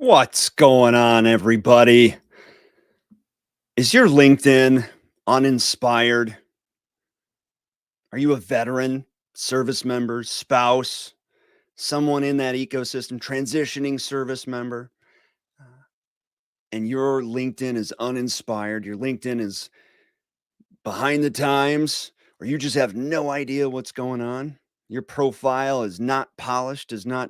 What's going on, everybody? Is your LinkedIn uninspired? Are you a veteran, service member, spouse, someone in that ecosystem, transitioning service member, uh, and your LinkedIn is uninspired? Your LinkedIn is behind the times, or you just have no idea what's going on? Your profile is not polished, does not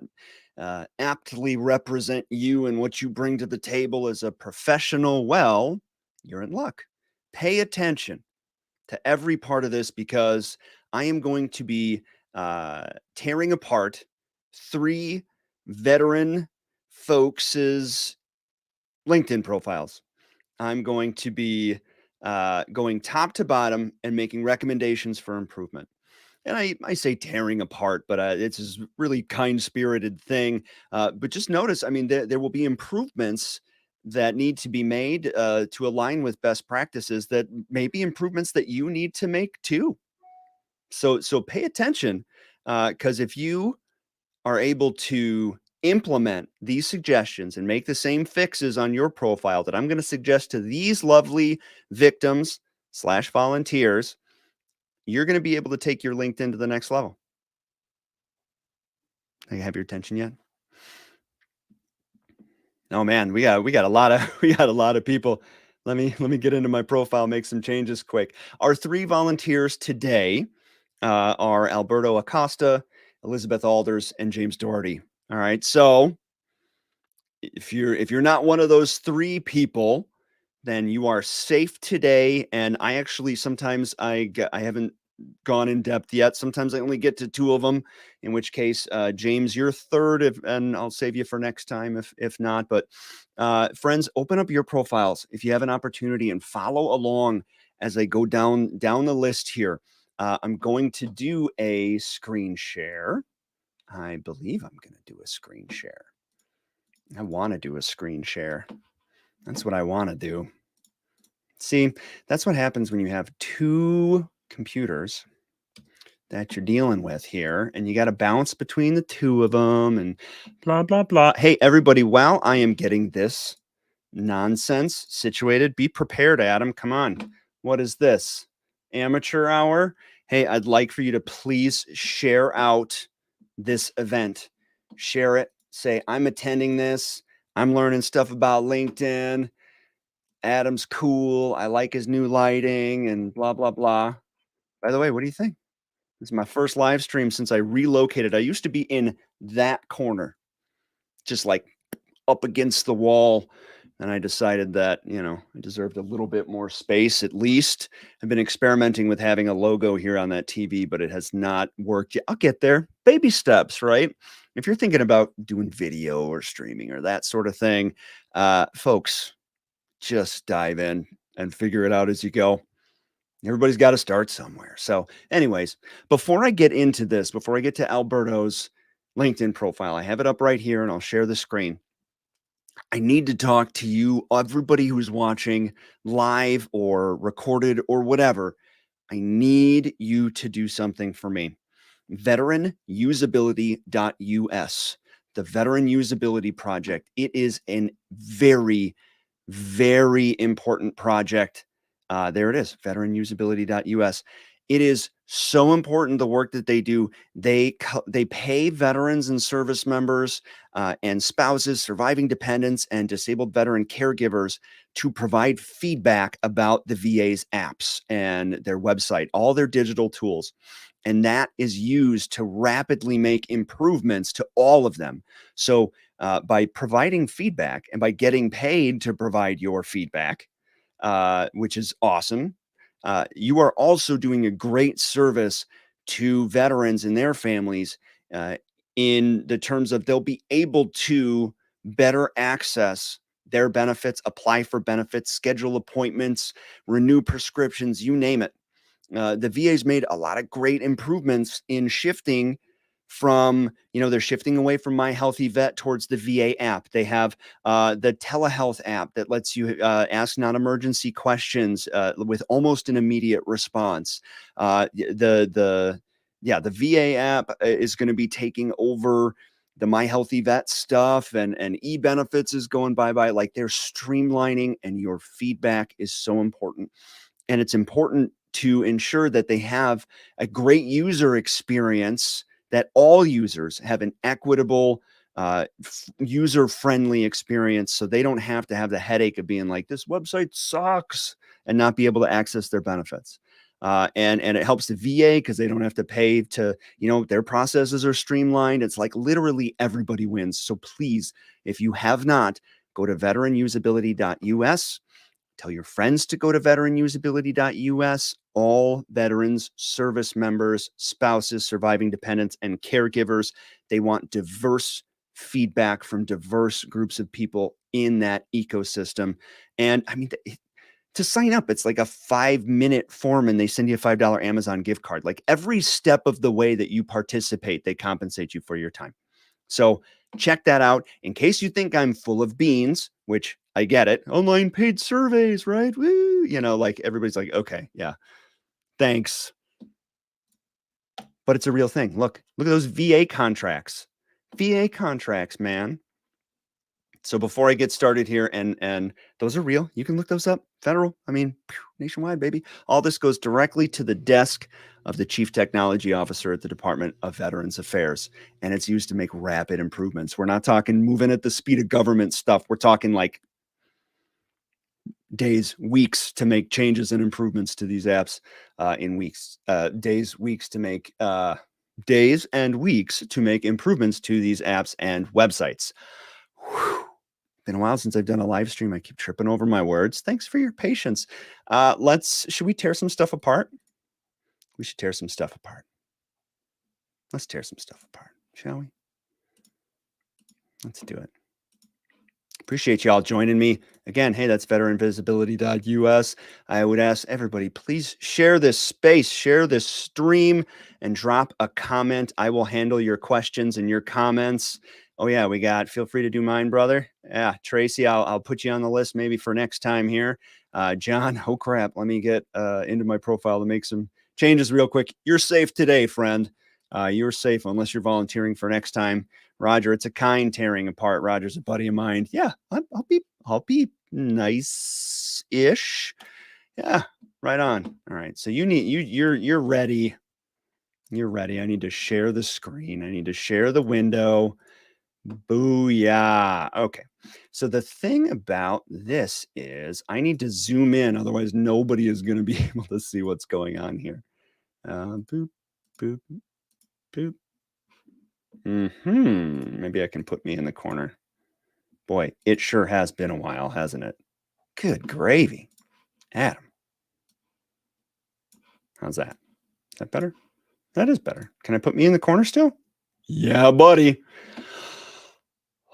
aptly represent you and what you bring to the table as a professional. Well, you're in luck. Pay attention to every part of this because I am going to be tearing apart three veteran folks' LinkedIn profiles. I'm going to be going top to bottom and making recommendations for improvement. And I say tearing apart, but it's a really kind spirited thing. But just notice, I mean, there will be improvements that need to be made to align with best practices that may be improvements that you need to make too. So pay attention because if you are able to implement these suggestions and make the same fixes on your profile that I'm going to suggest to these lovely victims slash volunteers, you're going to be able to take your LinkedIn to the next level. I have your attention yet? Oh man, we got a lot of we got a lot of people. Let me get into my profile, make some changes quick. Our three volunteers today are Alberto Acosta, Elizabeth Alders, and James Doherty. All right, so if you're not one of those three people, then you are safe today. And I actually sometimes I haven't gone in depth yet. Sometimes I only get to two of them, in which case, James, you're third, and I'll save you for next time if not. But friends, open up your profiles if you have an opportunity and follow along as I go down the list here. I'm going to do a screen share. I believe I'm going to do a screen share. I want to do a screen share. That's what I want to do. See, that's what happens when you have two computers that you're dealing with here, and you got to bounce between the two of them and blah, blah, blah. Hey, everybody, while I am getting this nonsense situated, be prepared, Adam. Come on. What is this? Amateur hour? Hey, I'd like for you to please share out this event. Share it. Say, I'm attending this. I'm learning stuff about LinkedIn. Adam's cool. I like his new lighting and blah, blah, blah. By the way, what do you think? This is my first live stream since I relocated. I used to be in that corner, just like up against the wall. And I decided that, I deserved a little bit more space at least. I've been experimenting with having a logo here on that TV, but it has not worked yet. I'll get there. Baby steps, right? If you're thinking about doing video or streaming or that sort of thing, folks, just dive in and figure it out as you go. Everybody's got to start somewhere. So, anyways, before I get into this, before I get to Alberto's LinkedIn profile, I have it up right here and I'll share the screen. I need to talk to you, everybody who's watching live or recorded or whatever. I need you to do something for me. Veteranusability.us, the Veteran Usability Project. It is a very, very important project. There it is, veteranusability.us. It is so important, the work that they do. They pay veterans and service members and spouses, surviving dependents, and disabled veteran caregivers to provide feedback about the VA's apps and their website, all their digital tools. And that is used to rapidly make improvements to all of them. So by providing feedback and by getting paid to provide your feedback, which is awesome, you are also doing a great service to veterans and their families in the terms of they'll be able to better access their benefits, apply for benefits, schedule appointments, renew prescriptions, you name it. The VA's made a lot of great improvements in shifting from, they're shifting away from My Healthy Vet towards the VA app. They have the telehealth app that lets you ask non-emergency questions with almost an immediate response. The VA app is going to be taking over the My Healthy Vet stuff and e-benefits is going bye-bye. Like they're streamlining, and your feedback is so important. And it's important to ensure that they have a great user experience, that all users have an equitable, user-friendly experience, so they don't have to have the headache of being like, this website sucks, and not be able to access their benefits. And it helps the VA because they don't have to pay to, their processes are streamlined. It's like literally everybody wins. So please, if you have not, go to veteranusability.us. Tell your friends to go to veteranusability.us. All veterans, service members, spouses, surviving dependents, and caregivers, they want diverse feedback from diverse groups of people in that ecosystem. And I mean, to sign up, it's like a 5-minute form and they send you a $5 Amazon gift card. Like every step of the way that you participate, they compensate you for your time. So check that out. In case you think I'm full of beans, which I get it, online paid surveys, right? Woo! Like everybody's like, okay, yeah, thanks. But it's a real thing. Look at those VA contracts. VA contracts, man. So before I get started here, and those are real, you can look those up. Federal, nationwide, baby. All this goes directly to the desk of the Chief Technology Officer at the Department of Veterans Affairs, and it's used to make rapid improvements. We're not talking moving at the speed of government stuff. We're talking like days, weeks to make changes and improvements to these apps in weeks. Days, weeks to make days and weeks to make improvements to these apps and websites. Whew. Been a while since I've done a live stream. I keep tripping over my words. Thanks for your patience. Should we tear some stuff apart? We should tear some stuff apart. Let's tear some stuff apart, shall we? Let's do it. Appreciate y'all joining me. Again, hey, that's veteranvisibility.us. I would ask everybody, please share this space, share this stream, and drop a comment. I will handle your questions and your comments. Oh yeah, feel free to do mine, brother. Yeah, Tracy, I'll put you on the list maybe for next time here. John, oh crap, let me get into my profile to make some changes real quick. You're safe today, friend. You're safe unless you're volunteering for next time. Roger, it's a kind tearing apart. Roger's a buddy of mine. Yeah, I'll be nice-ish. Yeah, right on. All right, so you're ready. You're ready. I need to share the screen. I need to share the window. Booyah. Okay. So the thing about this is I need to zoom in, otherwise nobody is going to be able to see what's going on here. Boop, boop, boop. Maybe I can put me in the corner. Boy, it sure has been a while, hasn't it? Good gravy. Adam. How's that? Is that better? That is better. Can I put me in the corner still? Yeah, buddy.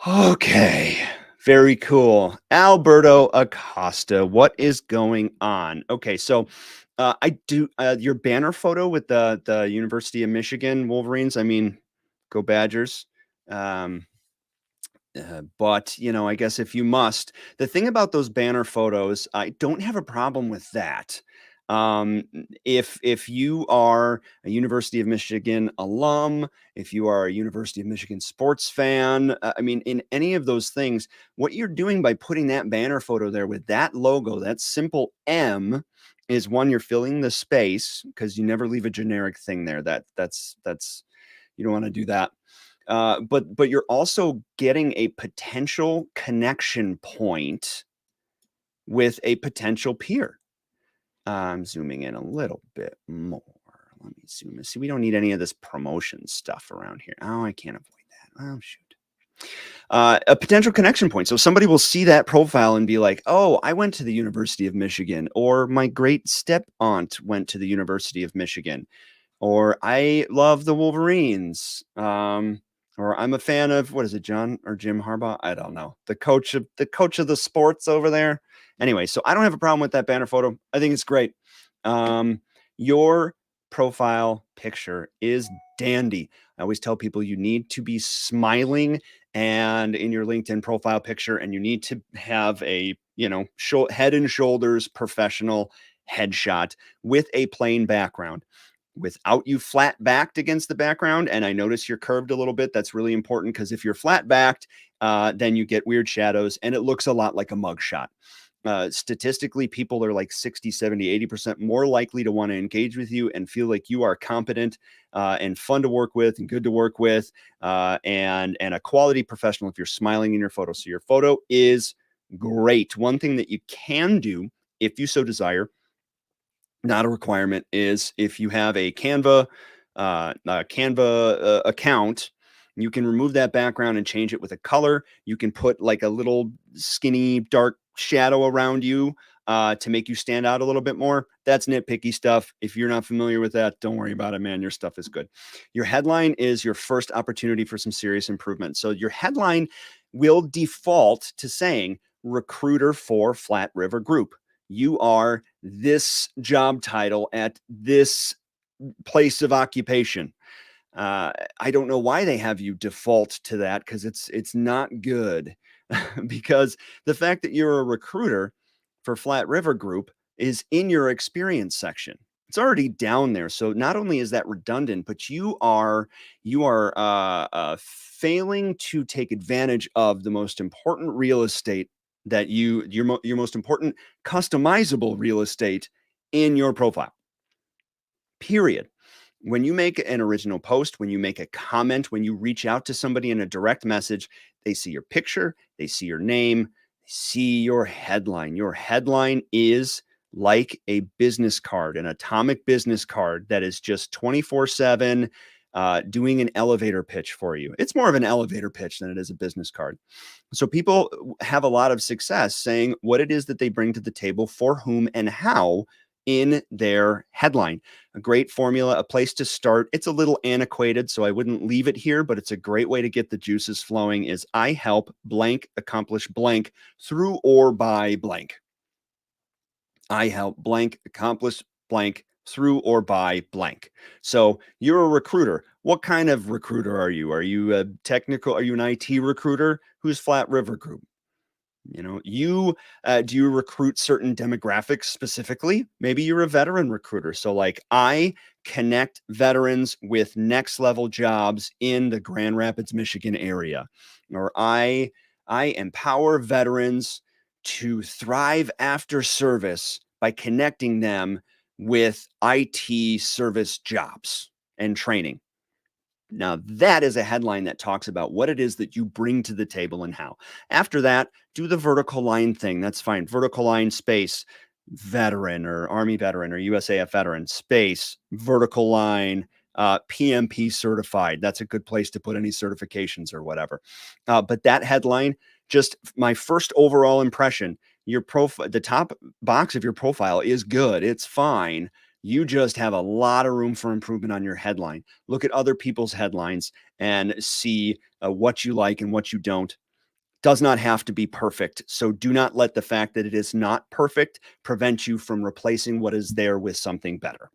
Okay. Very cool. Alberto Acosta, what is going on? Okay, so I do your banner photo with the University of Michigan Wolverines. Go Badgers. But I guess if you must, the thing about those banner photos, I don't have a problem with that. If you are a University of Michigan alum, if you are a University of Michigan sports fan, in any of those things, what you're doing by putting that banner photo there with that logo, that simple M, is one, you're filling the space because you never leave a generic thing there. That's you don't want to do that. But you're also getting a potential connection point with a potential peer. I'm zooming in a little bit more. Let me zoom in. See, we don't need any of this promotion stuff around here. Oh, I can't avoid that. Oh, shoot. A potential connection point. So somebody will see that profile and be like, oh, I went to the University of Michigan, or my great step aunt went to the University of Michigan, or I love the Wolverines. Or I'm a fan of, what is it, John or Jim Harbaugh? I don't know. The coach of the sports over there. Anyway, so I don't have a problem with that banner photo. I think it's great. Your profile picture is dandy. I always tell people you need to be smiling and in your LinkedIn profile picture, and you need to have a, head and shoulders professional headshot with a plain background. without you flat backed against the background. And I notice you're curved a little bit. That's really important because if you're flat backed, then you get weird shadows and it looks a lot like a mugshot. Statistically, people are like 60, 70, 80% more likely to want to engage with you and feel like you are competent and fun to work with and good to work with and a quality professional if you're smiling in your photo. So your photo is great. One thing that you can do if you so desire, not a requirement, is if you have a Canva account, you can remove that background and change it with a color. You can put like a little skinny dark shadow around you to make you stand out a little bit more. That's nitpicky stuff. If you're not familiar with that, don't worry about it, man. Your stuff is good. Your headline is your first opportunity for some serious improvement. So your headline will default to saying recruiter for Flat River Group. You are this job title at this place of occupation. I don't know why they have you default to that because it's not good. Because the fact that you're a recruiter for Flat River Group is in your experience section. It's already down there. So not only is that redundant, but you are failing to take advantage of the most important real estate that your most important customizable real estate in your profile. Period. When you make an original post, when you make a comment, when you reach out to somebody in a direct message, they see your picture, they see your name, they see your headline. Your headline is like a business card, an atomic business card that is just 24/7 doing an elevator pitch for you. It's more of an elevator pitch than it is a business card. So people have a lot of success saying what it is that they bring to the table, for whom and how in their headline. A great formula, a place to start. It's a little antiquated, so I wouldn't leave it here, but it's a great way to get the juices flowing is I help blank accomplish blank through or by blank. I help blank accomplish blank through or by blank. So you're a recruiter. What kind of recruiter are you? Are you a technical? Are you an IT recruiter? Who's Flat River Group? Do you recruit certain demographics specifically? Maybe you're a veteran recruiter. So like I connect veterans with next level jobs in the Grand Rapids, Michigan area, or I empower veterans to thrive after service by connecting them with IT service jobs and training. Now, that is a headline that talks about what it is that you bring to the table and how. After that, do the vertical line thing. That's fine. Vertical line space, veteran or Army veteran or USAF veteran, space, vertical line, PMP certified. That's a good place to put any certifications or whatever. But that headline, just my first overall impression, your profile, the top box of your profile is good. It's fine. You just have a lot of room for improvement on your headline. Look at other people's headlines and see what you like and what you don't. Does not have to be perfect. So do not let the fact that it is not perfect prevent you from replacing what is there with something better.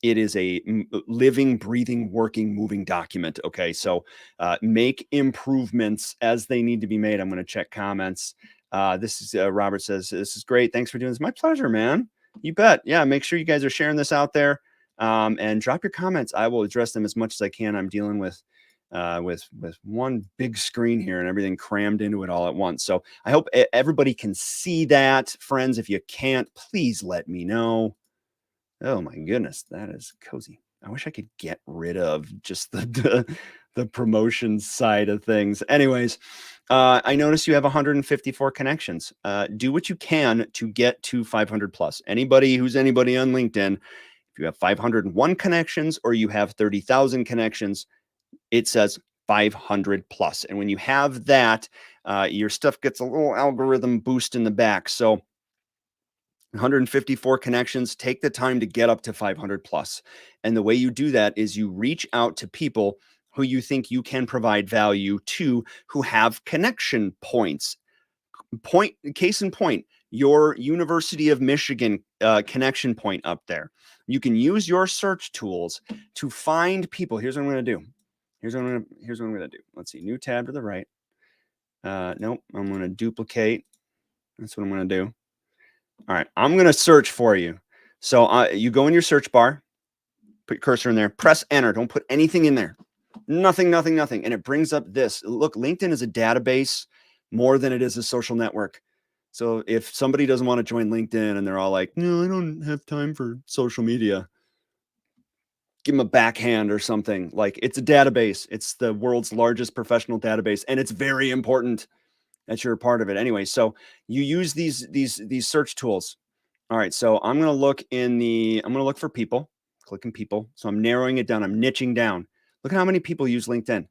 It is a living, breathing, working, moving document. Okay. So make improvements as they need to be made. I'm going to check comments. This is Robert says, this is great. Thanks for doing this. My pleasure, man. You bet. Yeah. Make sure you guys are sharing this out there and drop your comments. I will address them as much as I can. I'm dealing with one big screen here and everything crammed into it all at once. So I hope everybody can see that. Friends, if you can't, please let me know. Oh my goodness, that is cozy. I wish I could get rid of just the promotion side of things. Anyways, I noticed you have 154 connections. Do what you can to get to 500 plus. Anybody who's anybody on LinkedIn, if you have 501 connections or you have 30,000 connections, it says 500 plus. And when you have that, your stuff gets a little algorithm boost in the back. So 154 connections, take the time to get up to 500 plus. And the way you do that is you reach out to people who you think you can provide value to, who have connection points. Case in point, your University of Michigan connection point up there. You can use your search tools to find people. Here's what I'm going to do. Here's what I'm going to do. Let's see, new tab to the right. Nope, I'm going to duplicate. That's what I'm going to do. All right, I'm going to search for you. So you go in your search bar. Put your cursor in there, press enter. Don't put anything in there. Nothing, nothing, nothing. And it brings up this. Look, LinkedIn is a database more than it is a social network. So if somebody doesn't want to join LinkedIn and they're all like, no, I don't have time for social media, give them a backhand or something. Like, it's a database. It's the world's largest professional database, and it's very important that you're a part of it. Anyway, so you use these search tools. All right, so I'm going to look for people, clicking people. So I'm narrowing it down. I'm niching down. Look at how many people use LinkedIn.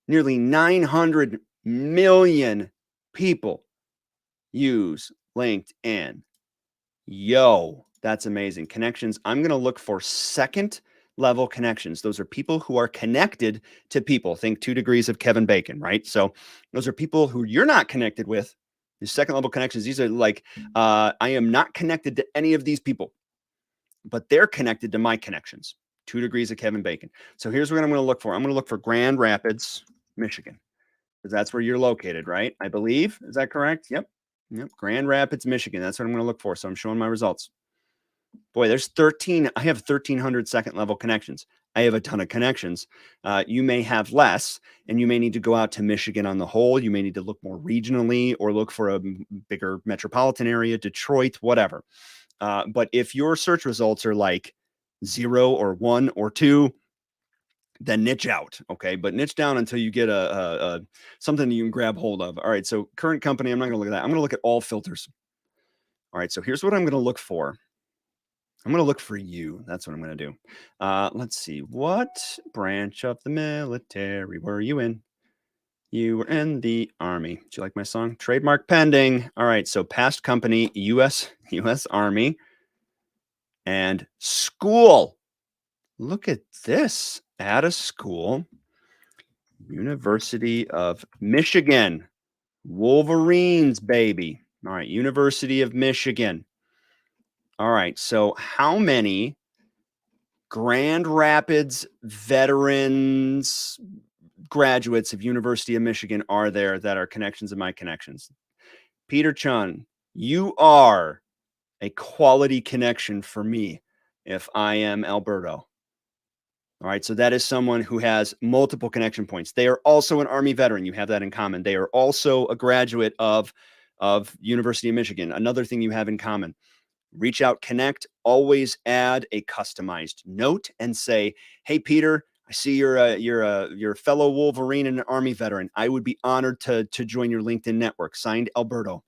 Nearly 900 million people use LinkedIn. Yo, that's amazing. Connections. I'm going to look for second level connections. Those are people who are connected to people. Think 2 degrees of Kevin Bacon, right? So those are people who you're not connected with. The second level connections. These are like, I am not connected to any of these people, but they're connected to my connections. 2 degrees of Kevin Bacon. So here's what I'm going to look for. I'm going to look for Grand Rapids, Michigan, because that's where you're located, right? I believe. Is that correct? Yep. Yep. Grand Rapids, Michigan. That's what I'm going to look for. So I'm showing my results. Boy, there's 13. I have 1,300 second level connections. I have a ton of connections. You may have less, and you may need to go out to Michigan on the whole. You may need to look more regionally or look for a bigger metropolitan area, Detroit, whatever. But if your search results are like 0 or 1 or 2, then niche out, okay? But niche down until you get a something you can grab hold of. All right, so current company, I'm not gonna look at that. I'm gonna look at all filters. All right, so here's what I'm gonna look for. I'm gonna look for you. That's what I'm gonna do. Let's see. What branch of the military were you in? You were in the Army. Do you like my song? Trademark pending. All right, so past company, U.S. Army, and school. Look at this. At a school, University of Michigan. Wolverines, baby. All right, University of Michigan. All right, so how many Grand Rapids veterans, graduates of University of Michigan are there that are connections of my connections? Peter Chun, you are a quality connection for me if I am Alberto. All right, so that is someone who has multiple connection points. They are also an Army veteran. You have that in common. They are also a graduate of University of Michigan. Another thing you have in common. Reach out, connect, always add a customized note and say, hey, Peter, I see you're a fellow Wolverine and an Army veteran. I would be honored to join your LinkedIn network. Signed, Alberto.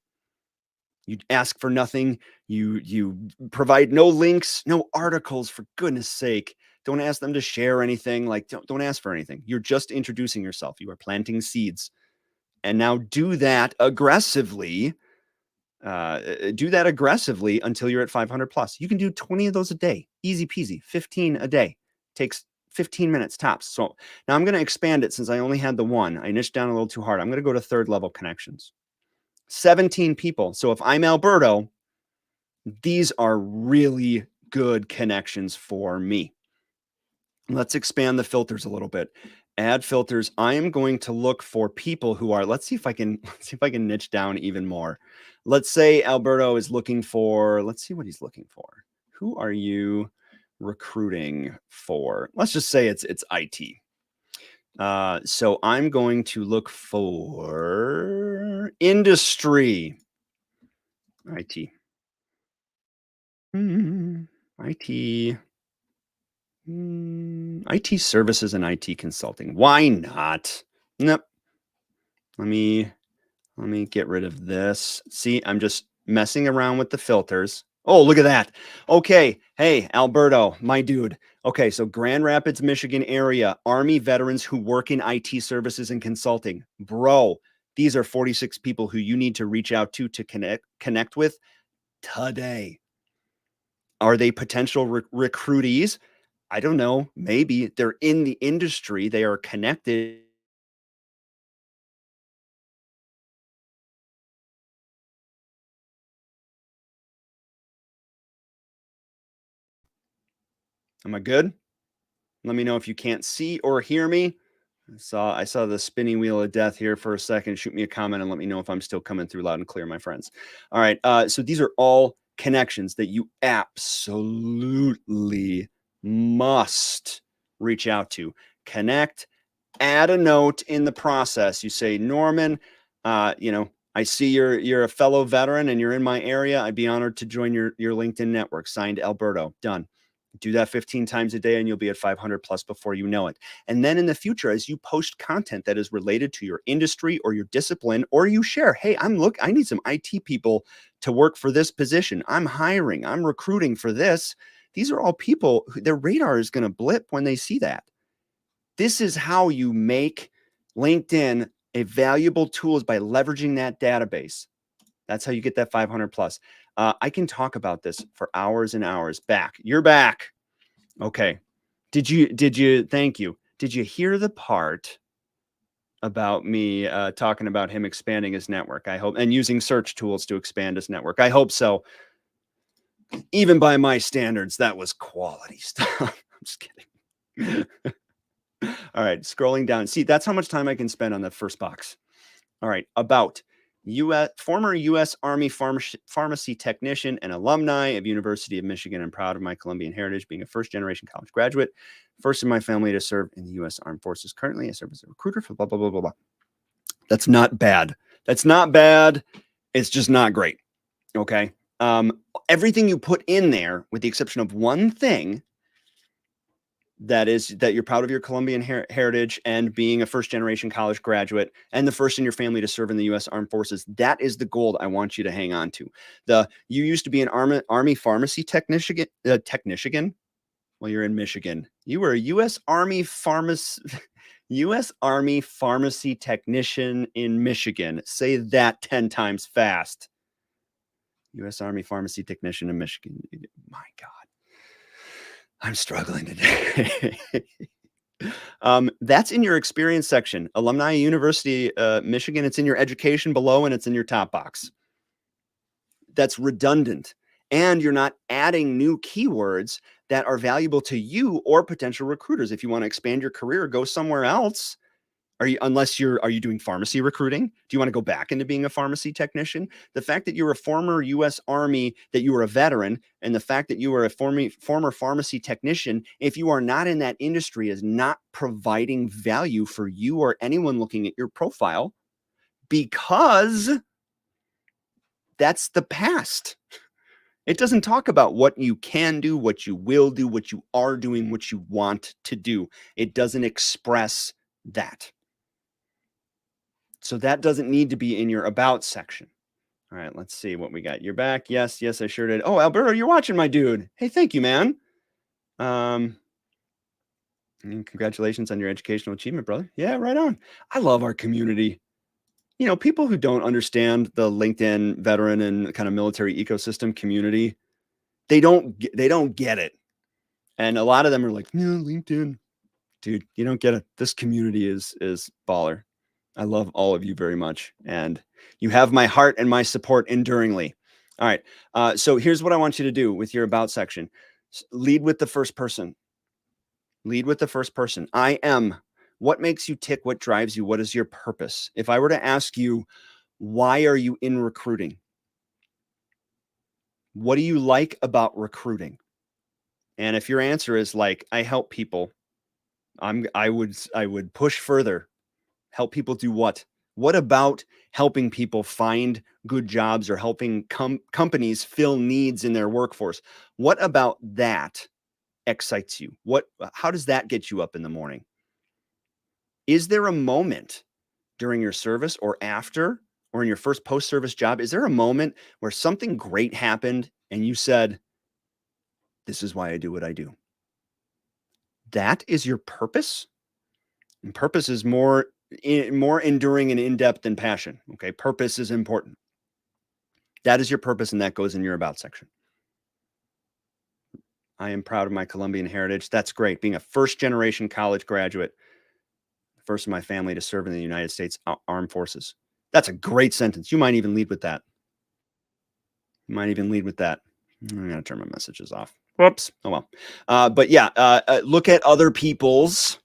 You ask for nothing. You provide no links, no articles, for goodness sake. Don't ask them to share anything. Like, don't ask for anything. You're just introducing yourself. You are planting seeds. And now do that aggressively. Do that aggressively until you're at 500 plus. You can do 20 of those a day. Easy peasy. 15 a day. Takes 15 minutes tops. So now I'm going to expand it since I only had the one. I niched down a little too hard. I'm going to go to third level connections. 17 people. So if I'm Alberto, these are really good connections for me. Let's expand the filters a little bit. Add filters. I am going to look for people who are, let's see if I can niche down even more. Let's say Alberto is looking for, let's see what he's looking for. Who are you recruiting for? Let's just say it's IT. So I'm going to look for industry. IT. IT. IT services and IT consulting. Why not? Nope. Let me get rid of this. See, I'm just messing around with the filters. Oh, look at that. Okay. Hey, Alberto, my dude. Okay, so Grand Rapids, Michigan area, Army veterans who work in IT services and consulting. Bro, these are 46 people who you need to reach out to connect with today. Are they potential recruitees? I don't know. Maybe they're in the industry. They are connected. Am I good? Let me know if you can't see or hear me. I saw the spinning wheel of death here for a second. Shoot me a comment and let me know if I'm still coming through loud and clear, my friends. All right. So these are all connections that you absolutely must reach out to, connect, add a note in the process. You say, Norman, I see you're a fellow veteran and you're in my area. I'd be honored to join your LinkedIn network. Signed, Alberto. Done. Do that 15 times a day and you'll be at 500 plus before you know it. And then in the future, as you post content that is related to your industry or your discipline, or you share, hey, I need some IT people to work for this position. I'm hiring, I'm recruiting for this. These are all people who their radar is going to blip when they see that. This is how you make LinkedIn a valuable tool, is by leveraging that database. That's how you get that 500 plus. I can talk about this for hours and hours. You're back. Okay. Thank you. Did you hear the part about me talking about him expanding his network? I hope, and using search tools to expand his network. I hope so. Even by my standards, that was quality stuff. I'm just kidding. All right, scrolling down. See, that's how much time I can spend on the first box. All right, about former U.S. Army pharmacy technician and alumni of University of Michigan. I'm proud of my Colombian heritage, being a first-generation college graduate, first in my family to serve in the U.S. Armed Forces. Currently, I serve as a recruiter for blah, blah, blah, blah, blah. That's not bad. That's not bad. It's just not great, okay? Everything you put in there, with the exception of one thing, that is that you're proud of your Colombian heritage and being a first-generation college graduate and the first in your family to serve in the U.S. Armed Forces. That is the gold I want you to hang on to. You used to be an Army pharmacy technician. Well, you're in Michigan. You were a U.S. Army pharmacy technician in Michigan. Say that 10 times fast. U.S. Army pharmacy technician in Michigan. My God. I'm struggling today. That's in your experience section. Alumni University, Michigan. It's in your education below, and it's in your top box. That's redundant. And you're not adding new keywords that are valuable to you or potential recruiters. If you want to expand your career, go somewhere else. Are you doing pharmacy recruiting? Do you want to go back into being a pharmacy technician? The fact that you're a former U.S. Army, that you were a veteran, and the fact that you were a former pharmacy technician, if you are not in that industry, is not providing value for you or anyone looking at your profile, because that's the past. It doesn't talk about what you can do, what you will do, what you are doing, what you want to do. It doesn't express that. So that doesn't need to be in your about section. All right, let's see what we got. You're back. Yes, I sure did. Oh, Alberto, you're watching, my dude. Hey, thank you, man. And congratulations on your educational achievement, brother. Yeah, right on. I love our community. People who don't understand the LinkedIn veteran and kind of military ecosystem community, they don't get it. And a lot of them are like, yeah, LinkedIn. Dude, you don't get it. This community is baller. I love all of you very much. And you have my heart and my support enduringly. All right. So here's what I want you to do with your about section. Lead with the first person. Lead with the first person. I am. What makes you tick? What drives you? What is your purpose? If I were to ask you, why are you in recruiting? What do you like about recruiting? And if your answer is like, I help people, I would push further. Help people do what? What about helping people find good jobs or helping companies fill needs in their workforce? What about that excites you? How does that get you up in the morning? Is there a moment during your service or after, or in your first post-service job, is there a moment where something great happened and you said, this is why I do what I do? That is your purpose. And purpose is more enduring and in-depth than passion. Okay. Purpose is important. That is your purpose. And that goes in your about section. I am proud of my Colombian heritage. That's great. Being a first-generation college graduate, first in my family to serve in the United States Armed Forces. That's a great sentence. You might even lead with that. I'm going to turn my messages off. Whoops. Oh, well. But yeah, look at other people's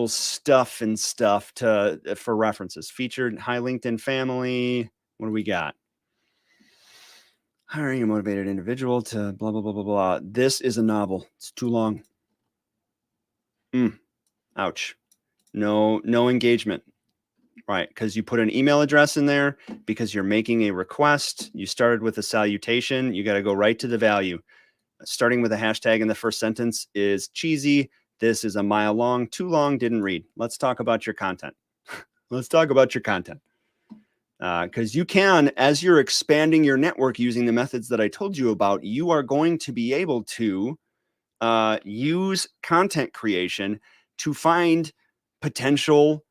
stuff for references. Featured high LinkedIn family. What do we got? Hiring a motivated individual to blah, blah, blah, blah, blah. This is a novel. It's too long. Ouch. No engagement. Right, because you put an email address in there, because you're making a request. You started with a salutation. You got to go right to the value. Starting with a hashtag in the first sentence is cheesy. This is a mile long, too long, didn't read. Let's talk about your content. Let's talk about your content. Because you can, as you're expanding your network using the methods that I told you about, you are going to be able to use content creation to find potential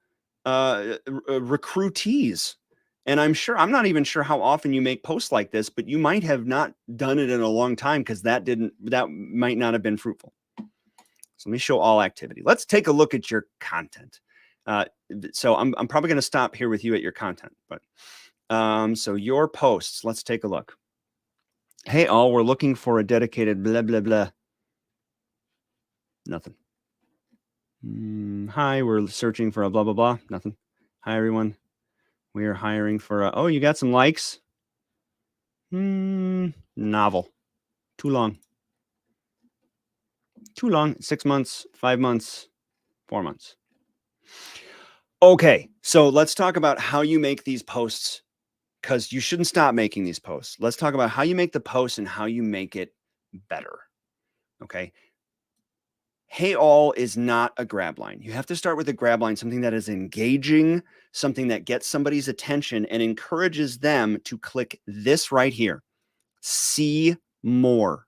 recruitees. And I'm not even sure how often you make posts like this, but you might have not done it in a long time because that might not have been fruitful. So let me show all activity. Let's take a look at your content. So I'm probably going to stop here with you at your content, but so your posts, let's take a look. Hey, all, we're looking for a dedicated blah, blah, blah. Nothing. Hi, we're searching for a blah, blah, blah. Nothing. Hi, everyone. We are hiring for a, oh, you got some likes. Novel. Too long. Too long. 6 months, 5 months, 4 months. Okay, so let's talk about how you make these posts, because you shouldn't stop making these posts. Let's talk about how you make the post and how you make it better. Okay. Hey, all is not a grab line. You have to start with a grab line, something that is engaging, something that gets somebody's attention and encourages them to click this right here. See more.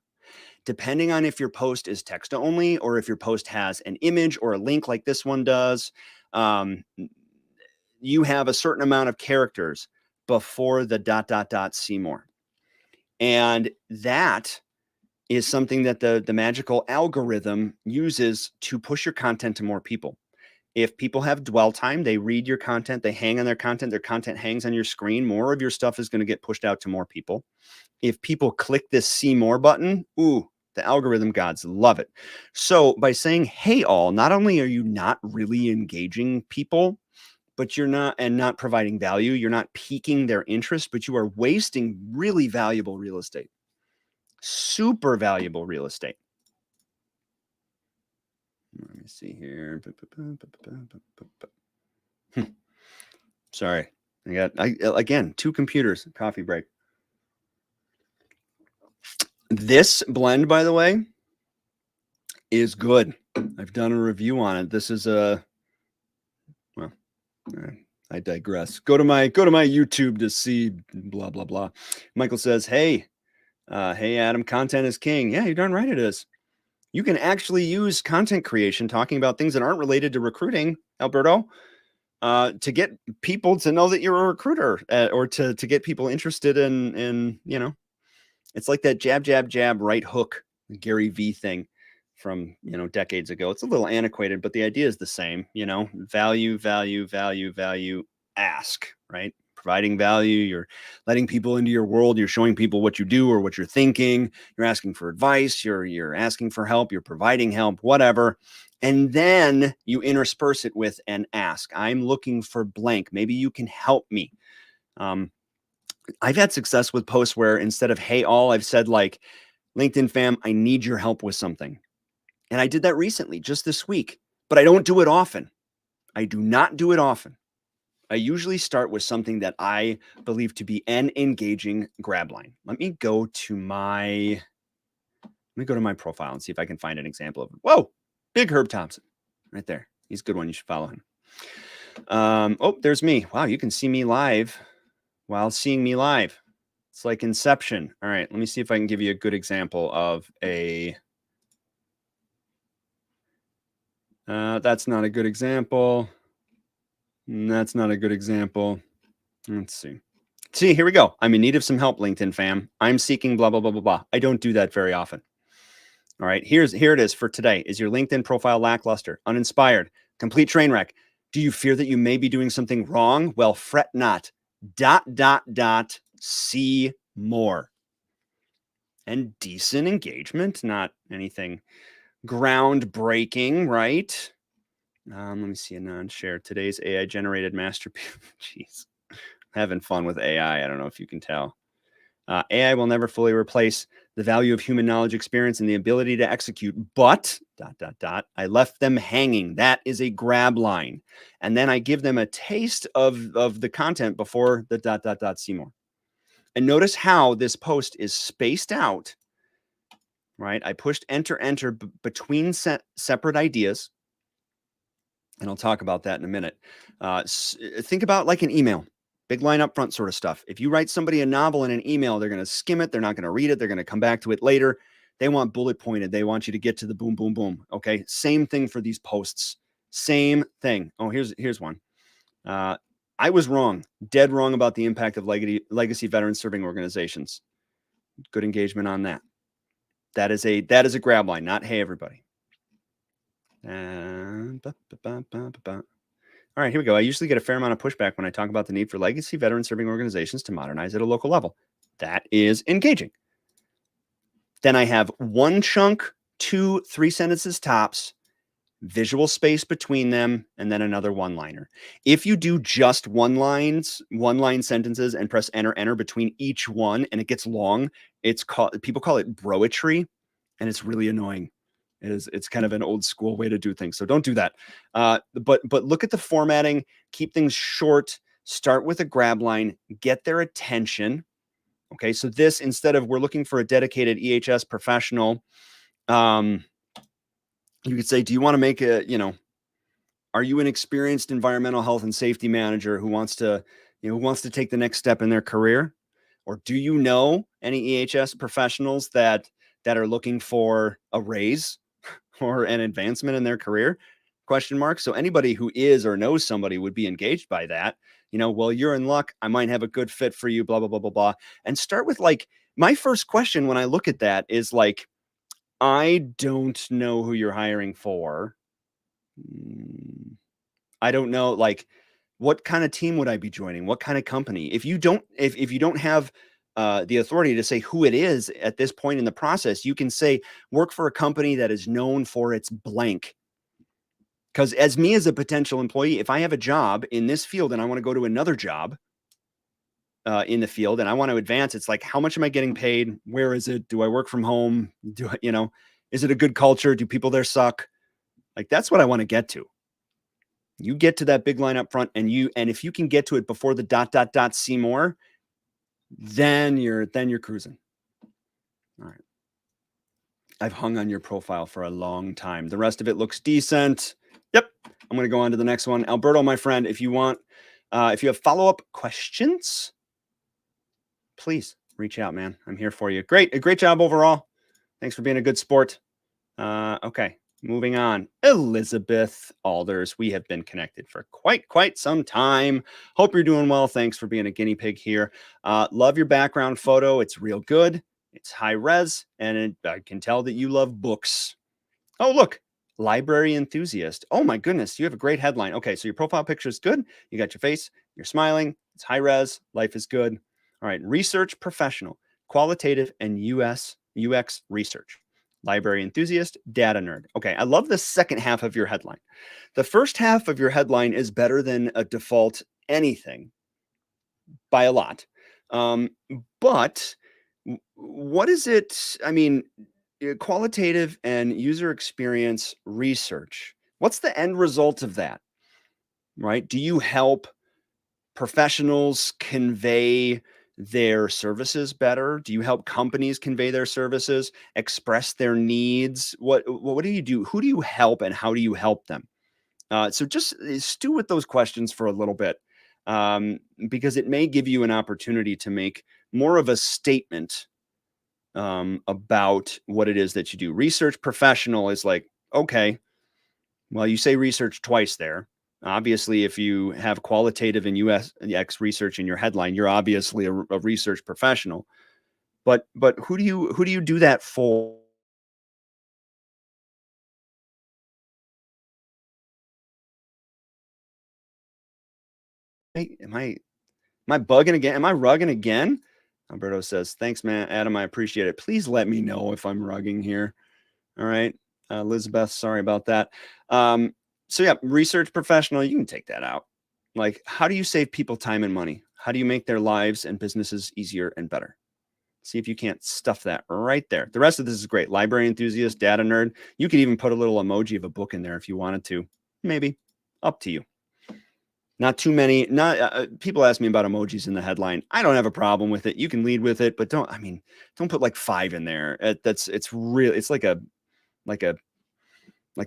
Depending on if your post is text only or if your post has an image or a link like this one does, you have a certain amount of characters before the ... see more. And that is something that the magical algorithm uses to push your content to more people. If people have dwell time, they read your content, they hang on their content hangs on your screen, more of your stuff is going to get pushed out to more people. If people click this see more button, ooh, the algorithm gods love it. So by saying, hey, all, not only are you not really engaging people, but you're not providing value, you're not piquing their interest, but you are wasting really valuable real estate. Super valuable real estate. Let me see here. Sorry. Again, 2 computers, coffee break. This blend, by the way, is good. I've done a review on it. This is well, I digress. Go to my YouTube to see blah, blah, blah. Michael says, hey, Adam, content is king. Yeah, you're darn right it is. You can actually use content creation, talking about things that aren't related to recruiting, Alberto, to get people to know that you're a recruiter, or to get people interested in, it's like that jab, jab, jab, right hook, Gary V thing from, decades ago. It's a little antiquated, but the idea is the same, value, value, value, value, ask, right? Providing value, you're letting people into your world, you're showing people what you do or what you're thinking, you're asking for advice, you're asking for help, you're providing help, whatever. And then you intersperse it with an ask. I'm looking for blank. Maybe you can help me. I've had success with posts where instead of hey all, I've said like, LinkedIn fam, I need your help with something. And I did that recently, just this week, but I don't do it often. I do not do it often. I usually start with something that I believe to be an engaging grab line. Let me go to my profile and see if I can find an example of it. Whoa, big Herb Thompson right there. He's a good one. You should follow him. Oh, there's me. Wow, you can see me live while seeing me live. It's like Inception. All right, let me see if I can give you a good example of a... that's not a good example. That's not a good example. Let's see. See, here we go. I'm in need of some help, LinkedIn fam. I'm seeking blah, blah, blah, blah, blah. I don't do that very often. All right, here it is for today. Is your LinkedIn profile lackluster, uninspired, complete train wreck? Do you fear that you may be doing something wrong? Well, fret not. ... See more. And decent engagement, not anything groundbreaking, right? Let me see a non-share. Today's AI generated masterpiece. Jeez, having fun with AI. I don't know if you can tell. AI will never fully replace the value of human knowledge, experience, and the ability to execute. But I left them hanging. That is a grab line. And then I give them a taste of the content before the see more. And notice how this post is spaced out, right? I pushed enter between separate ideas. And I'll talk about that in a minute. Think about like an email, big line up front sort of stuff. If you write somebody a novel in an email, they're going to skim it. They're not going to read it. They're going to come back to it later. They want bullet pointed. They want you to get to the boom, boom, boom. Okay. Same thing for these posts. Same thing. Oh, here's one. I was wrong, dead wrong about the impact of legacy veteran serving organizations. Good engagement on that. That is a grab line, not hey everybody. All right, here we go. I usually get a fair amount of pushback when I talk about the need for legacy veteran serving organizations to modernize at a local level. That is engaging. Then I have one chunk, 2-3 sentences tops, visual space between them, and then another one-liner. If you do just one-line sentences and press enter between each one and it gets long, people call it broetry, and it's really annoying. It's kind of an old school way to do things. So don't do that. But look at the formatting, keep things short, start with a grab line, get their attention. Okay, so this, instead of we're looking for a dedicated EHS professional, you could say, do you want to make are you an experienced environmental health and safety manager who wants to take the next step in their career? Or do you know any EHS professionals that are looking for a raise or an advancement in their career? Question mark. So anybody who is or knows somebody would be engaged by that. Well, you're in luck. I might have a good fit for you, blah, blah, blah, blah, blah. And start with my first question when I look at that is I don't know who you're hiring for. I don't know, what kind of team would I be joining? What kind of company? If you don't have the authority to say who it is at this point in the process, you can say work for a company that is known for its blank. Because as a potential employee, if I have a job in this field and I want to go to another job in the field and I want to advance, it's like, how much am I getting paid? Where is it? Do I work from home? Is it a good culture? Do people there suck? That's what I want to get to. You get to that big line up front, and if you can get to it before the see more, then you're cruising. All right. I've hung on your profile for a long time. The rest of it looks decent. Yep. I'm going to go on to the next one. Alberto, my friend, if you have follow-up questions, please reach out, man. I'm here for you. A great job overall. Thanks for being a good sport. Okay. Moving on, Elizabeth Alders. We have been connected for quite some time. Hope you're doing well. Thanks for being a guinea pig here. Love your background photo. It's real good. It's high res, and I can tell that you love books. Oh, look, library enthusiast. Oh my goodness, you have a great headline. Okay, so your profile picture is good. You got your face. You're smiling. It's high res. Life is good. All right, research professional, qualitative and UX research. Library enthusiast, data nerd. Okay, I love the second half of your headline. The first half of your headline is better than a default anything by a lot. But what is it? I mean, qualitative and user experience research. What's the end result of that? Right? Do you help professionals convey their services better? Do you help companies convey their services, express their needs? What do you do? Who do you help, and how do you help them? So just stew with those questions for a little bit, because it may give you an opportunity to make more of a statement about what it is that you do. Research professional is like, okay, well, you say research twice there. Obviously, if you have qualitative and UX research in your headline, you're obviously a research professional. But who do you do that for? Hey, am I bugging again? Am I rugging again? Alberto says, thanks, man. Adam, I appreciate it. Please let me know if I'm rugging here. All right. Elizabeth, sorry about that. So yeah, research professional, you can take that out. Like, how do you save people time and money? How do you make their lives and businesses easier and better? See if you can't stuff that right there. The rest of this is great. Library enthusiast, data nerd. You could even put a little emoji of a book in there if you wanted to. Maybe. Up to you. Not too many. People ask me about emojis in the headline. I don't have a problem with it. You can lead with it, but don't put like 5 in there. It's real. It's like a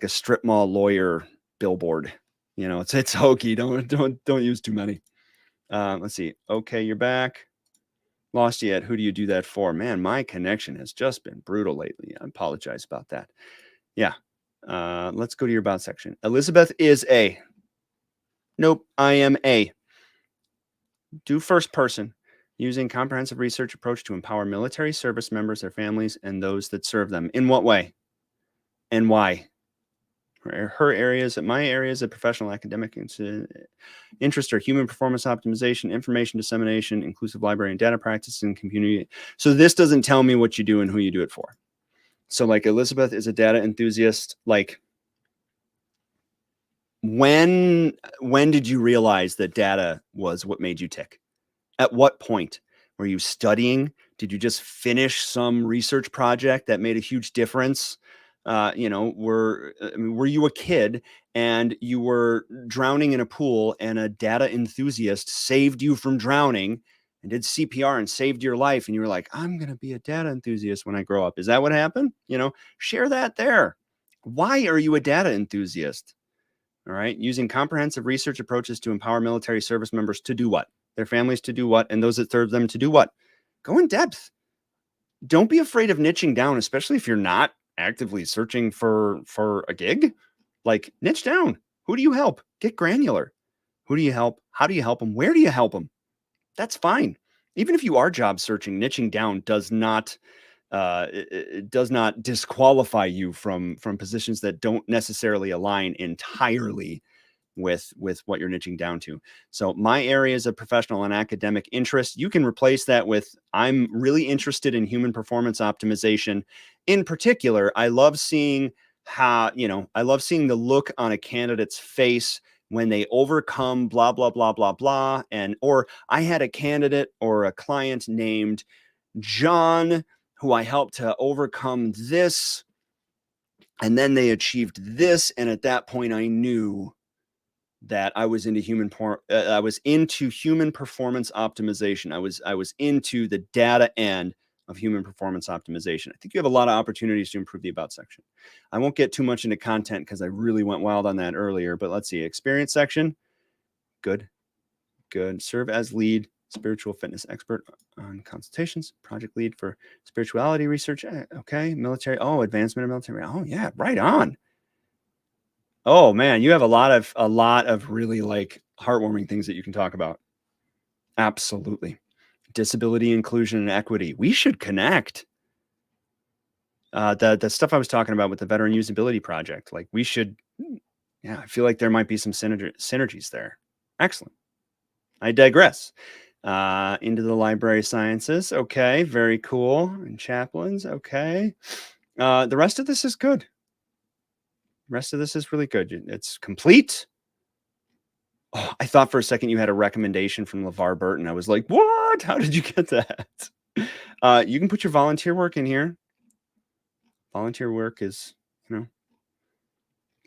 strip mall lawyer billboard. It's hokey. Don't use too many. Let's see. Okay, you're back. Lost yet? Who do you do that for? Man, my connection has just been brutal lately. I apologize about that. Yeah. Let's go to your about section. Elizabeth is a. Nope, I am a. Do first person. Using comprehensive research approach to empower military service members, their families, and those that serve them. In what way? And why? My areas of professional academic interest are human performance optimization, information dissemination, inclusive library and data practices, and community. So this doesn't tell me what you do and who you do it for. So like Elizabeth is a data enthusiast. Like when did you realize that data was what made you tick? At what point? Were you studying? Did you just finish some research project that made a huge difference? Were you a kid and you were drowning in a pool and a data enthusiast saved you from drowning and did CPR and saved your life, and you were like, I'm going to be a data enthusiast when I grow up? Is that what happened? Share that there. Why are you a data enthusiast? All right. Using comprehensive research approaches to empower military service members to do what? Their families to do what? And those that serve them to do what? Go in depth. Don't be afraid of niching down, especially if you're not actively searching for a gig. Like, niche down. Who do you help? Get granular. Who do you help? How do you help them? Where do you help them? That's fine. Even if you are job searching, niching down does not it does not disqualify you from positions that don't necessarily align entirely with what you're niching down to. So my areas of professional and academic interest, you can replace that with, I'm really interested in human performance optimization. In particular, I love seeing the look on a candidate's face when they overcome blah, blah, blah, blah, blah. Or I had a candidate or a client named John who I helped to overcome this, and then they achieved this. And at that point, I knew that I was into human performance optimization. I was into the data end of human performance optimization. I think you have a lot of opportunities to improve the about section. I won't get too much into content because I really went wild on that earlier, but let's see. Experience section. Good. Serve as lead spiritual fitness expert on consultations, project lead for spirituality research. Okay. Military. Oh, advancement of military. Oh yeah. Right on. Oh man, you have a lot of really like heartwarming things that you can talk about. Absolutely. Disability inclusion and equity. We should connect. The stuff I was talking about with the veteran usability project, like we should, yeah, I feel like there might be some synergies there. Excellent. I digress. Into the library sciences. Okay, very cool. And chaplains. Okay. The rest of this is good. The rest of this is really good. It's complete. Oh, I thought for a second you had a recommendation from LeVar Burton. I was like, what? How did you get that? You can put your volunteer work in here. Volunteer work is,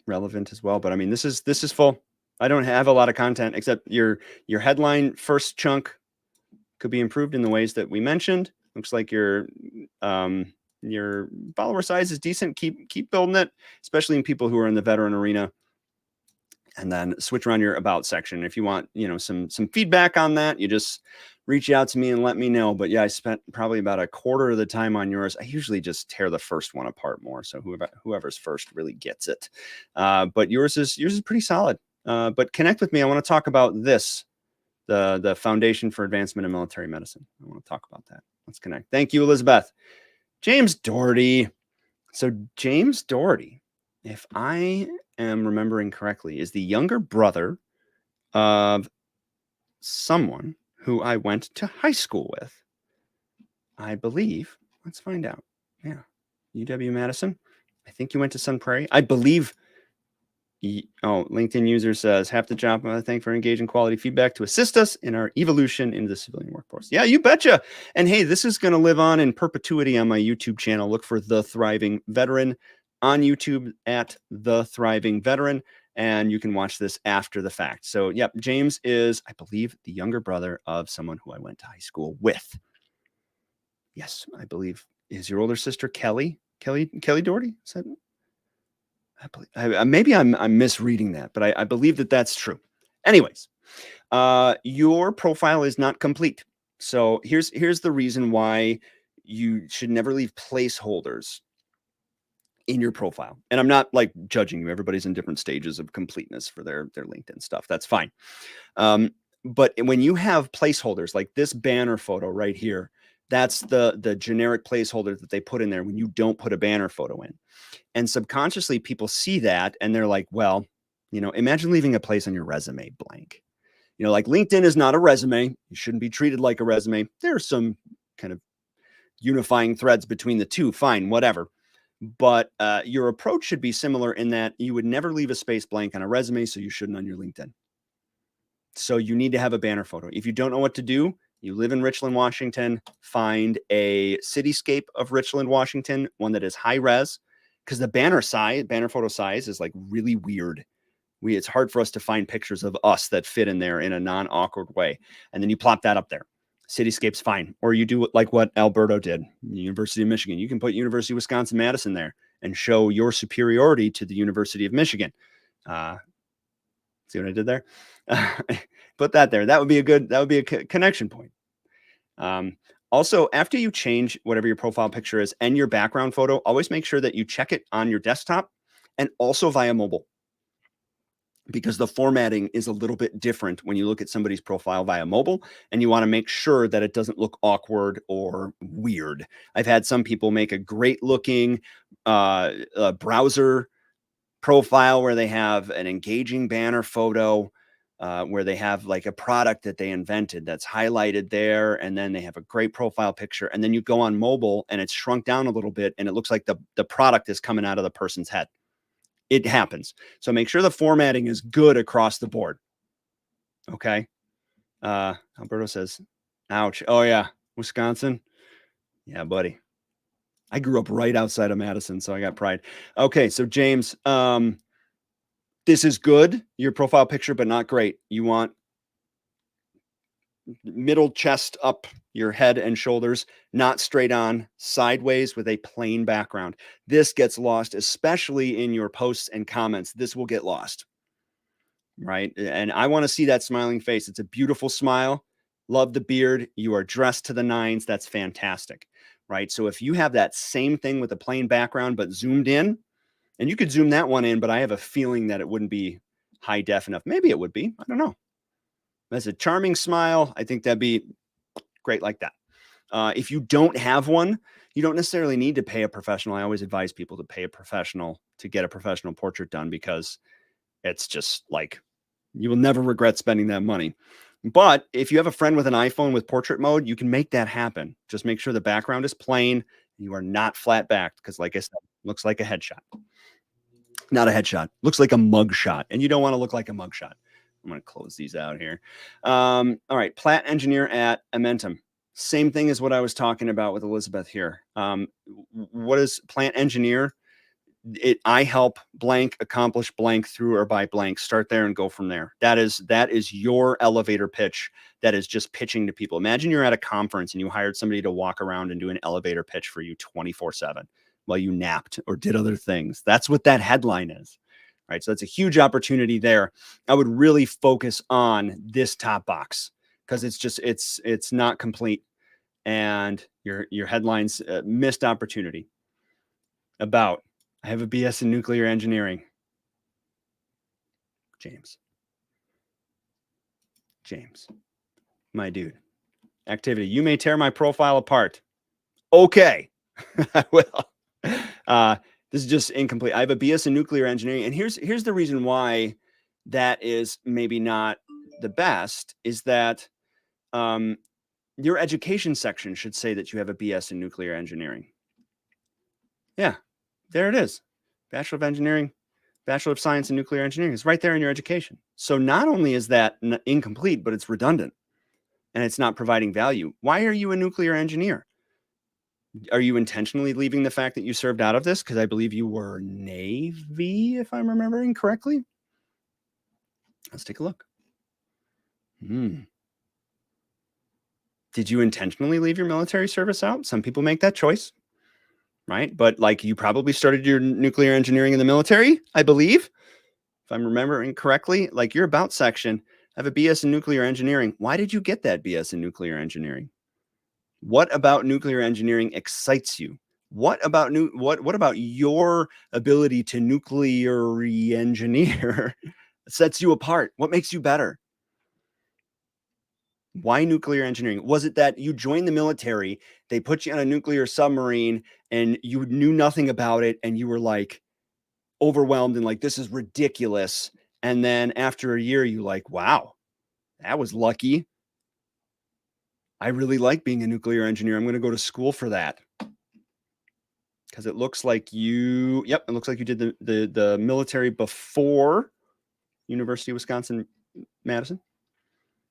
relevant as well. But I mean, this is full. I don't have a lot of content except your headline first chunk could be improved in the ways that we mentioned. Looks like your follower size is decent. Keep building it, especially in people who are in the veteran arena. And then switch around your about section. If you want, some feedback on that, you just reach out to me and let me know. But yeah, I spent probably about a quarter of the time on yours. I usually just tear the first one apart more. So whoever's first really gets it. But yours is pretty solid. But connect with me. I want to talk about this, the Foundation for Advancement in Military Medicine. I want to talk about that. Let's connect. Thank you, Elizabeth. James Doherty. So James Doherty, if I am remembering correctly, is the younger brother of someone who I went to high school with. I believe. Let's find out. Yeah. UW-Madison. I think you went to Sun Prairie. I believe. LinkedIn user says, half the job. Thank for engaging quality feedback to assist us in our evolution into the civilian workforce. Yeah, you betcha. And hey, this is going to live on in perpetuity on my YouTube channel. Look for The Thriving Veteran on YouTube at The Thriving Veteran. And you can watch this after the fact. So, yep, James is, I believe, the younger brother of someone who I went to high school with. Yes, I believe. Is your older sister Kelly Doherty? Is that? I believe, maybe I'm misreading that, but I believe that that's true. Anyways, your profile is not complete. So here's the reason why you should never leave placeholders in your profile. And I'm not like judging you. Everybody's in different stages of completeness for their LinkedIn stuff. That's fine. But when you have placeholders like this banner photo right here, that's the generic placeholder that they put in there when you don't put a banner photo in. And subconsciously people see that and they're like, well, imagine leaving a place on your resume blank. Like LinkedIn is not a resume. You shouldn't be treated like a resume. There are some kind of unifying threads between the two. Fine, whatever. But your approach should be similar in that you would never leave a space blank on a resume, so you shouldn't on your LinkedIn. So you need to have a banner photo. If you don't know what to do, you live in Richland, Washington, find a cityscape of Richland, Washington, one that is high res, because the banner photo size is like really weird. It's hard for us to find pictures of us that fit in there in a non-awkward way. And then you plop that up there. Cityscape's fine. Or you do like what Alberto did, University of Michigan. You can put University of Wisconsin-Madison there and show your superiority to the University of Michigan. See what I did there? Put that there. That would be a connection point. Also, after you change whatever your profile picture is and your background photo, always make sure that you check it on your desktop and also via mobile, because the formatting is a little bit different when you look at somebody's profile via mobile, and you want to make sure that it doesn't look awkward or weird. I've had some people make a great looking browser profile where they have an engaging banner photo, where they have like a product that they invented that's highlighted there, and then they have a great profile picture, and then you go on mobile and it's shrunk down a little bit and it looks like the product is coming out of the person's head. It happens. So make sure the formatting is good across the board. Okay. Alberto says, ouch. Oh yeah. Wisconsin. Yeah, buddy. I grew up right outside of Madison, so I got pride. Okay. So James, this is good, your profile picture, but not great. You want middle chest up, your head and shoulders, not straight on, sideways with a plain background. This gets lost, especially in your posts and comments. This will get lost, right? And I want to see that smiling face. It's a beautiful smile. Love the beard. You are dressed to the nines. That's fantastic, right? So if you have that same thing with a plain background, but zoomed in, and you could zoom that one in, but I have a feeling that it wouldn't be high def enough. Maybe it would be. I don't know. That's a charming smile. I think that'd be great like that. If you don't have one, you don't necessarily need to pay a professional. I always advise people to pay a professional to get a professional portrait done, because it's just like, you will never regret spending that money. But if you have a friend with an iPhone with portrait mode, you can make that happen. Just make sure the background is plain. You are not flat backed, because like I said, looks like a headshot. Not a headshot. Looks like a mug shot, and you don't want to look like a mug shot. I'm going to close these out here. All right. Plant engineer at Amentum. Same thing as what I was talking about with Elizabeth here. What is plant engineer? I help blank accomplish blank through or by blank. Start there and go from there. That is your elevator pitch. That is just pitching to people. Imagine you're at a conference and you hired somebody to walk around and do an elevator pitch for you 24/7 while you napped or did other things. That's what that headline is. Right. So that's a huge opportunity there. I would really focus on this top box, because it's not complete, and your headlines missed opportunity. About, I have a BS in nuclear engineering. James, my dude. Activity. You may tear my profile apart. Okay. I will. This is just incomplete. I have a BS in nuclear engineering. And here's the reason why that is maybe not the best, is that your education section should say that you have a BS in nuclear engineering. Yeah, there it is. Bachelor of Engineering, Bachelor of Science in Nuclear Engineering is right there in your education. So not only is that incomplete, but it's redundant and it's not providing value. Why are you a nuclear engineer? Are you intentionally leaving the fact that you served out of this? Because I believe you were Navy, if I'm remembering correctly. Let's take a look. Did you intentionally leave your military service out? Some people make that choice, right? But like you probably started your nuclear engineering in the military, I believe, if I'm remembering correctly. Like your about section, I have a BS in nuclear engineering. Why did you get that BS in nuclear engineering? What about nuclear engineering excites you? What about what about your ability to nuclear engineer sets you apart? What makes you better? Why nuclear engineering? Was it that you joined the military, they put you on a nuclear submarine and you knew nothing about it and you were like overwhelmed and like this is ridiculous, and then after a year you like, wow, that was lucky. I really like being a nuclear engineer. I'm going to go to school for that. Because it looks like you, yep, it looks like you did the military before University of Wisconsin, Madison.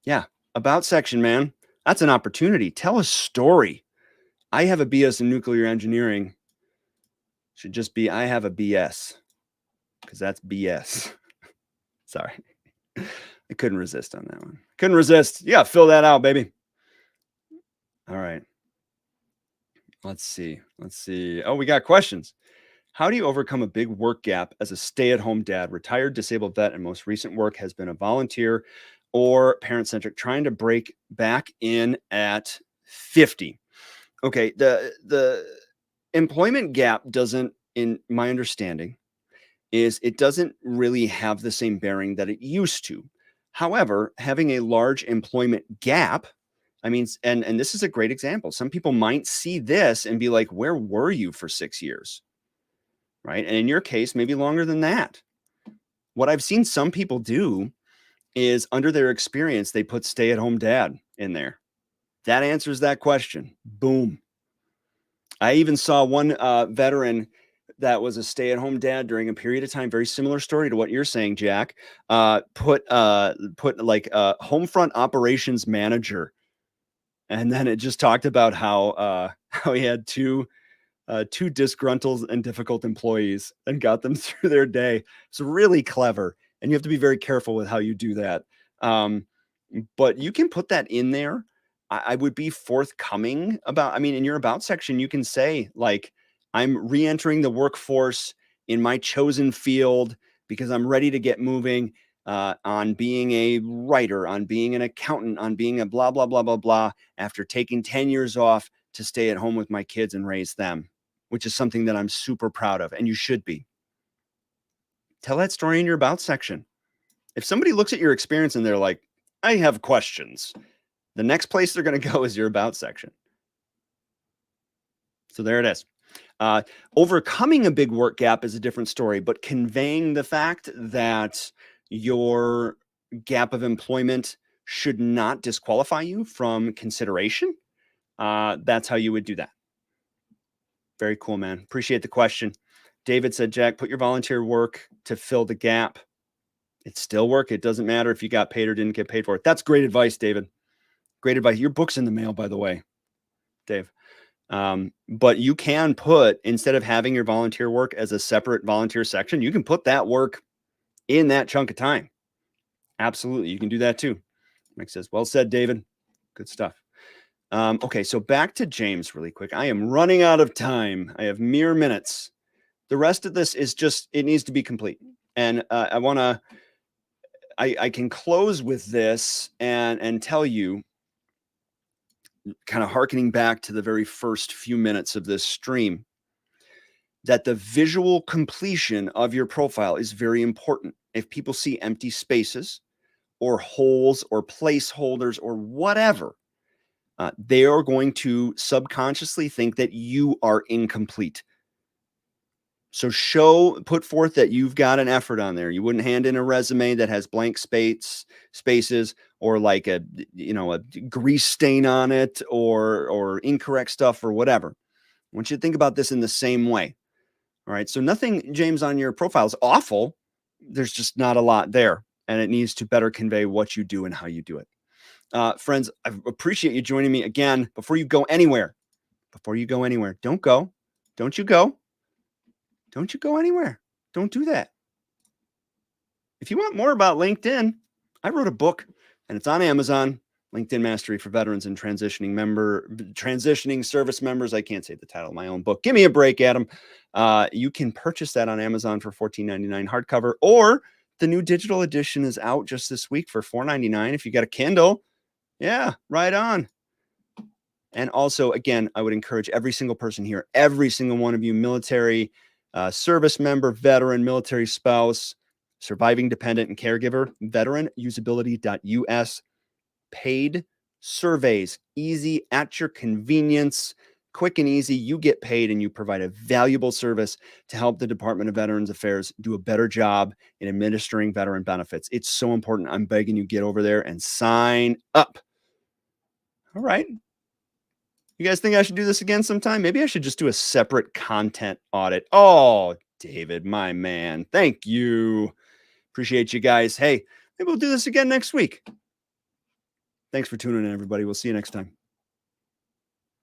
Yeah, about section, man. That's an opportunity. Tell a story. I have a BS in nuclear engineering. Should just be I have a BS, because that's BS. Sorry. I couldn't resist on that one. Couldn't resist. Yeah, fill that out, baby. All right. Let's see. Oh, we got questions. How do you overcome a big work gap as a stay-at-home dad, retired disabled vet, and most recent work has been a volunteer or parent-centric, trying to break back in at 50? Okay, the employment gap doesn't, in my understanding, is it doesn't really have the same bearing that it used to. However, having a large employment gap, I mean, and this is a great example. Some people might see this and be like, where were you for 6 years? Right? And in your case, maybe longer than that. What I've seen some people do is under their experience, they put stay-at-home dad in there. That answers that question. Boom. I even saw one veteran that was a stay-at-home dad during a period of time, very similar story to what you're saying, Jack, put like a home front operations manager. And then it just talked about how he had two disgruntled and difficult employees and got them through their day. It's really clever. And you have to be very careful with how you do that. But you can put that in there. I would be forthcoming about, I mean, in your about section, you can say like, I'm re-entering the workforce in my chosen field because I'm ready to get moving on being a writer, on being an accountant, on being a blah, blah, blah, blah, blah, after taking 10 years off to stay at home with my kids and raise them, which is something that I'm super proud of. And you should be. Tell that story in your about section. If somebody looks at your experience and they're like, I have questions, the next place they're going to go is your about section. So there it is. Overcoming a big work gap is a different story, but conveying the fact that your gap of employment should not disqualify you from consideration, that's how you would do that. Very cool, man. Appreciate the question. David said, Jack, put your volunteer work to fill the gap. It's still work. It doesn't matter if you got paid or didn't get paid for it. That's great advice, David. Great advice. Your book's in the mail, by the way, Dave. But you can put, instead of having your volunteer work as a separate volunteer section, you can put that work in that chunk of time. Absolutely. You can do that too. Mike says, well said, David. Good stuff. Okay, so back to James really quick. I am running out of time. I have mere minutes. The rest of this is just, it needs to be complete. And I can close with this and tell you, kind of hearkening back to the very first few minutes of this stream, that the visual completion of your profile is very important. If people see empty spaces or holes or placeholders or whatever, they are going to subconsciously think that you are incomplete. So put forth that you've got an effort on there. You wouldn't hand in a resume that has blank spaces or like a grease stain on it or incorrect stuff or whatever. I want you to think about this in the same way. All right. So nothing, James, on your profile is awful. there's just not a lot there, and it needs to better convey what you do and how you do it. Friends, I appreciate you joining me again. Before you go anywhere, don't go. Don't you go. Don't you go anywhere. Don't do that. If you want more about LinkedIn, I wrote a book and it's on Amazon. LinkedIn Mastery for Veterans and Transitioning Service Members. I can't say the title of my own book. Give me a break, Adam. You can purchase that on Amazon for $14.99 hardcover, or the new digital edition is out just this week for $4.99 if you got a Kindle. Yeah, right on. And also, again, I would encourage every single person here, every single one of you, military service member, veteran, military spouse, surviving dependent, and caregiver, veteranusability.us. Paid surveys, easy, at your convenience, quick and easy. You get paid and you provide a valuable service to help the Department of Veterans Affairs do a better job in administering veteran benefits. It's so important. I'm begging you, get over there and sign up. All right. You guys think I should do this again sometime? Maybe I should just do a separate content audit. Oh, David, my man. Thank you. Appreciate you guys. Hey, maybe we'll do this again next week. Thanks for tuning in, everybody. We'll see you next time.